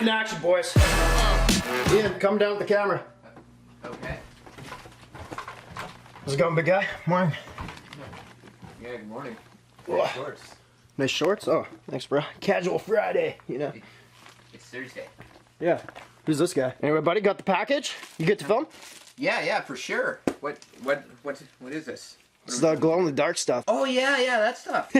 Back in action, boys. Ian, come down with the camera. Okay. How's it going, big guy? Morning. Yeah, good morning. Nice shorts. Nice shorts? Oh, thanks, bro. Casual Friday, you know. It's Thursday. Yeah. Who's this guy? Anyway, buddy, got the package? You get to film? Yeah, for sure. What is this? It's the glow-in-the-dark stuff. Oh, yeah, that stuff.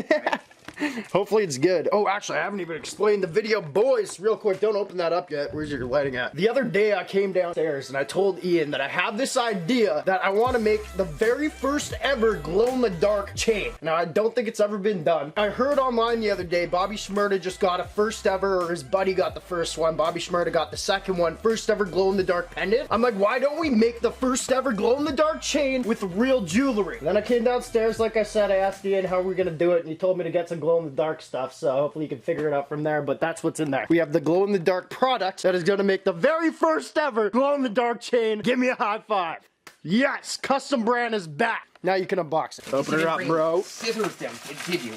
Hopefully it's good. Oh, actually, I haven't even explained the video. Boys, real quick, don't open that up yet. Where's your lighting at? The other day, I came downstairs and I told Ian that I have this idea that I want to make the very first ever glow-in-the-dark chain. Now, I don't think it's ever been done. I heard online the other day, Bobby SHMURDA just got a first ever, or his buddy got the first one. Bobby SHMURDA got the second one. First ever glow-in-the-dark pendant. I'm like, why don't we make the first ever glow-in-the-dark chain with real jewelry? And then I came downstairs, like I said, I asked Ian how we're gonna do it, and he told me to get some glow-in-the-dark stuff, so hopefully you can figure it out from there, but that's what's in there. We have the glow-in-the-dark product that is going to make the very first ever glow-in-the-dark chain. Give me a high five. Yes, custom brand is back. Now you can unbox it. Open it up, bro. Scissors down, did you?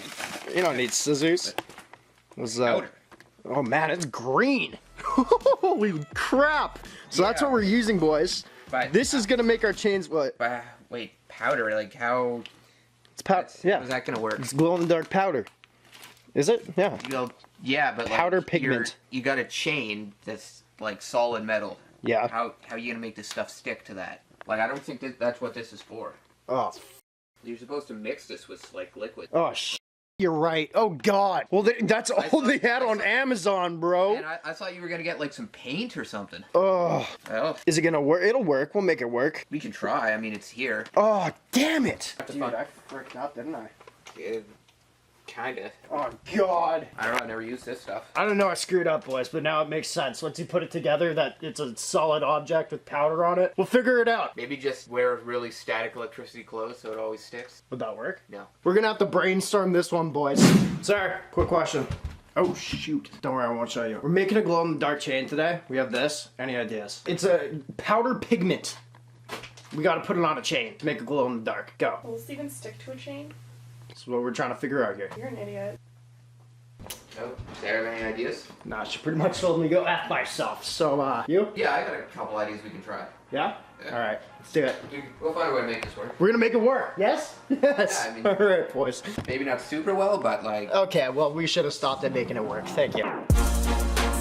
You don't need scissors. What's that? Powder. Oh man, it's green. Holy crap. So that's what we're using, boys. But this is going to make our chains what? Wait, powder, like how... It's powder, yeah. How's that gonna work? It's glow-in-the-dark powder. Is it? Yeah. Yeah, but powder like, pigment. You got a chain that's like solid metal. Yeah. How are you gonna make this stuff stick to that? Like, I don't think that's what this is for. Oh. You're supposed to mix this with like liquid. Oh you're right. Oh god. Well, that's all they had on Amazon, bro. Man, I thought you were gonna get like some paint or something. Oh. Well, Is it gonna work? It'll work. We'll make it work. we can try. I mean, it's here. Oh, damn it. Dude, I fricked up, didn't I? Yeah, kinda. Oh god. I don't know. I never used this stuff. I don't know. I screwed up, boys, but now it makes sense. Once you put it together, that it's a solid object with powder on it. We'll figure it out. Maybe just wear really static electricity clothes so it always sticks. Would that work? No. We're gonna have to brainstorm this one, boys. Sir, quick question. Oh shoot. Don't worry, I won't show you. We're making a glow-in-the-dark chain today. We have this. Any ideas? It's a powder pigment. We gotta put it on a chain to make a glow-in-the-dark. Go. Will this even stick to a chain? That's what we're trying to figure out here. You're an idiot. No. Sarah, have any ideas? Nah, she pretty much told me to go F myself. So, you? Yeah, I got a couple ideas we can try. Yeah? Yeah. Alright, let's do it. We'll find a way to make this work. We're gonna make it work, yes? Yes. Yeah, I mean- Alright, boys. Maybe not super well, but like... Okay, well, we should have stopped at making it work. Thank you.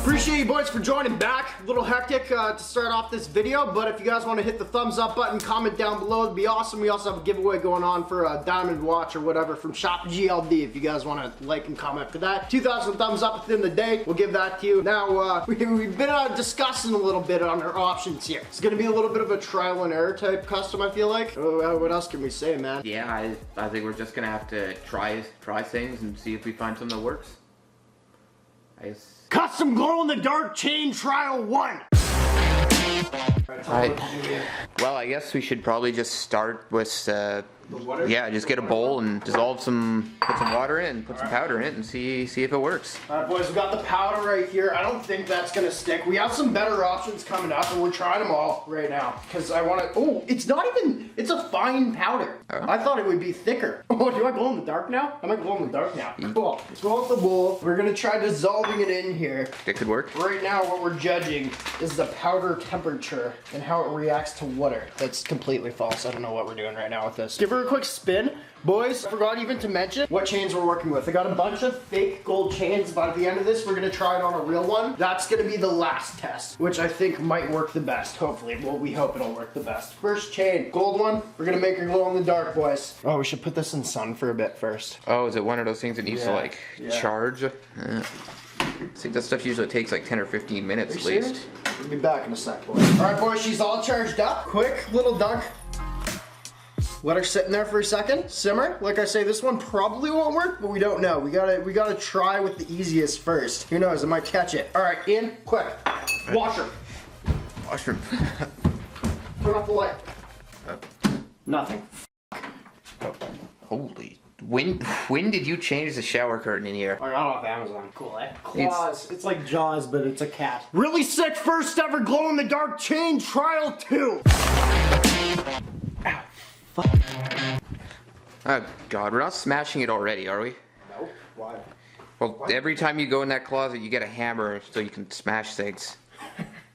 Appreciate you boys for joining back. A little hectic to start off this video, but if you guys want to hit the thumbs up button, comment down below, it'd be awesome. We also have a giveaway going on for a diamond watch or whatever from Shop GLD. If you guys want to like and comment for that, 2,000 thumbs up within the day, we'll give that to you. Now, we've been discussing a little bit on our options here. It's gonna be a little bit of a trial and error type custom, I feel like. What else can we say, man? Yeah, I think we're just gonna have to try things and see if we find something that works. I guess... Custom glow-in-the-dark chain trial 1. Alright. Well, I guess we should probably just start with, yeah, just get a bowl and put some water in and put some powder in it and see if it works. Alright boys, we got the powder right here. I don't think that's gonna stick. We have some better options coming up and we're trying them all right now. Cause I wanna, oh, it's not even, it's a fine powder. Oh. I thought it would be thicker. Oh, do I glow in the dark now? I might glow in the dark now. Cool, let's roll out the bowl. We're gonna try dissolving it in here. It could work. Right now what we're judging is the powder temperature and how it reacts to water. That's completely false. I don't know what we're doing right now with this. Give her a quick spin. Boys, I forgot even to mention what chains we're working with. I got a bunch of fake gold chains, but at the end of this, we're gonna try it on a real one. That's gonna be the last test, which I think might work the best, hopefully. Well, we hope it'll work the best. First chain, gold one. We're gonna make her glow in the dark, boys. Oh, we should put this in sun for a bit first. Oh, is it one of those things that needs to like charge? I think that stuff usually takes like 10 or 15 minutes at least. We'll be back in a sec, boys. All right, boys, she's all charged up. Quick little dunk. Let her sit in there for a second, simmer. Like I say, this one probably won't work, but we don't know. We gotta try with the easiest first. Who knows, it might catch it. All right, Ian, quick, wash her. Wash her. Turn off the light. Nothing. Holy. When did you change the shower curtain in here? I got it off Amazon. Cool, eh? Claws. It's like Jaws, but it's a cat. Really sick first ever glow-in-the-dark chain trial 2. Ow. Fuck. Oh god, we're not smashing it already, are we? No. Why? Well, every time you go in that closet, you get a hammer so you can smash things.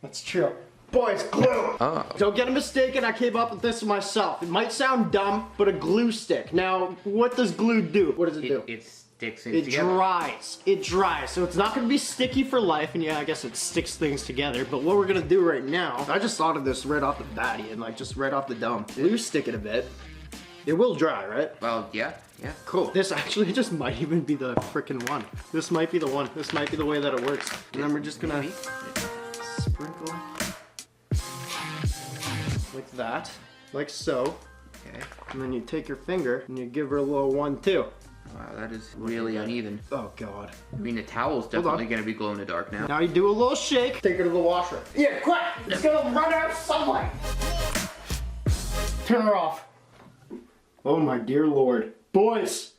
That's true. Boys, glue! Oh. Don't get it mistaken, I came up with this myself. It might sound dumb, but a glue stick. Now, what does glue do? What does it do? It sticks things It together. dries. It dries. So it's not gonna be sticky for life, and yeah, I guess it sticks things together. But what we're gonna do right now, I just thought of this right off the bat, and like just right off the dome. Glue stick it a bit. It will dry, right? Well, yeah. Cool. This actually just might even be the frickin' one. This might be the one. This might be the way that it works. And then we're just gonna sprinkle like that, like so. Okay. And then you take your finger and you give her a little 1-2. Wow, that is really uneven. Oh God. I mean, the towel's definitely gonna be glow in the dark now. Now you do a little shake. Take her to the washer. Yeah, quick! It's gonna run out of sunlight. Turn her off. Oh my dear Lord. Boys!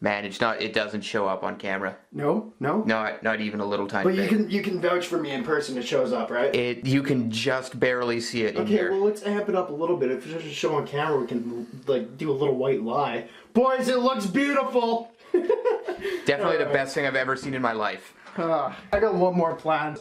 Man, it doesn't show up on camera. No? Not even a little tiny But bit. you can vouch for me in person, it shows up, right? You can just barely see it in Okay, here. well let's amp it up a little bit. If it doesn't show on camera, we can like do a little white lie. Boys, it looks beautiful! Definitely the best thing I've ever seen in my life. I got one more plan.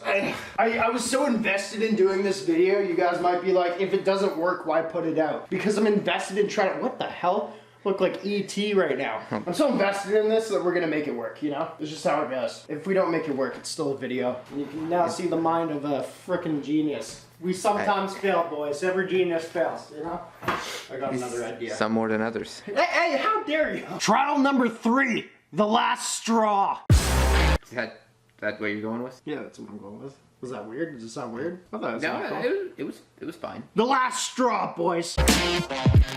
I was so invested in doing this video, you guys might be like, if it doesn't work, why put it out? Because I'm invested in trying to, what the hell? Look like E.T. right now. I'm so invested in this that we're gonna make it work, you know? It's just how it goes. If we don't make it work, it's still a video. And you can now see the mind of a frickin' genius. We sometimes fail, boys. Every genius fails, you know? I got another idea. Some more than others. Hey, how dare you? Trial number 3, the last straw. Is that what you're going with? Yeah, that's what I'm going with. Was that weird? Does it sound weird? I thought it sounded No, cool. it was fine. The last straw, boys.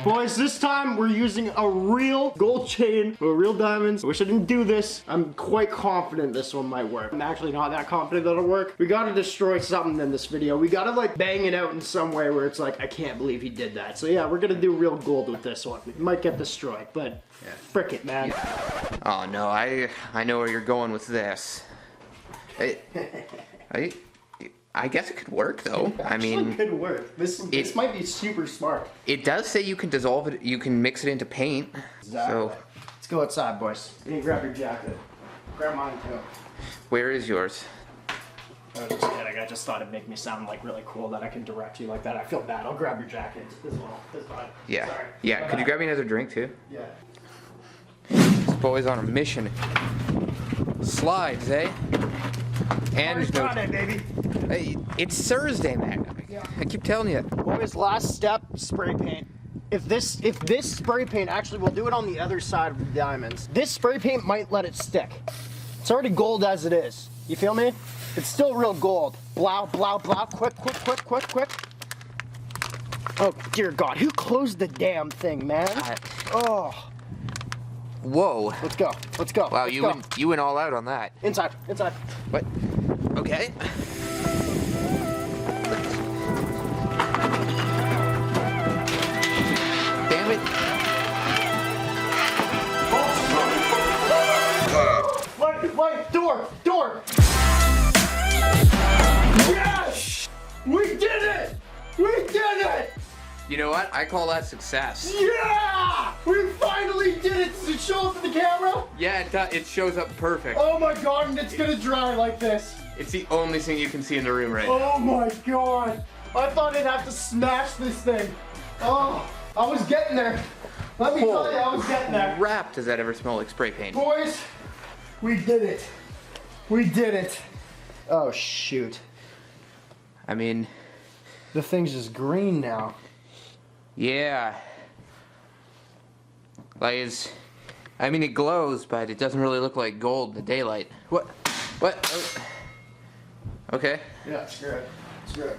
Boys, this time we're using a real gold chain with real diamonds. I wish I didn't do this. I'm quite confident this one might work. I'm actually not that confident that it'll work. We gotta destroy something in this video. We gotta like bang it out in some way where it's like, I can't believe he did that. So yeah, we're gonna do real gold with this one. It might get destroyed, but frick it, man. Yeah. Oh no, I know where you're going with this. I guess it could work though. I mean, it could work. This might be super smart. It does say you can dissolve it. You can mix it into paint. Exactly. So let's go outside, boys. You need to grab your jacket. Grab mine too. where is yours? I was just kidding. I just thought it'd make me sound like really cool that I can direct you like that. I feel bad. I'll grab your jacket as well. That's fine. Yeah. Sorry. Yeah. Could you grab me another drink too? Yeah. This boy's on a mission. Slides, eh? And Friday, baby. Hey, it's Thursday, man. Yeah. I keep telling you. Boys, last step, spray paint. If this spray paint, actually we'll do it on the other side of the diamonds. This spray paint might let it stick. It's already gold as it is. You feel me? It's still real gold. Blow, blow, blow, quick, quick, quick, quick, quick. Oh, dear God, who closed the damn thing, man? Oh. Whoa. Let's go, let's go. Wow, let's you go. went all out on that. Inside, inside. What? Okay. Damn it. Wait, door! Yes! We did it! We did it! You know what? I call that success. Yeah! We finally did it! Does it show up in the camera? Yeah, it shows up perfect. Oh my God, and it's gonna dry like this. It's the only thing you can see in the room right now. Oh my God! I thought I'd have to smash this thing. Oh, I was getting there. Let me tell you, I was getting there. Crap, does that ever smell like spray paint? Boys, we did it. We did it. Oh shoot. I mean, The thing's just green now. yeah. Like I mean, it glows, but it doesn't really look like gold in the daylight. What? Oh. Okay. Yeah, screw it. Screw it.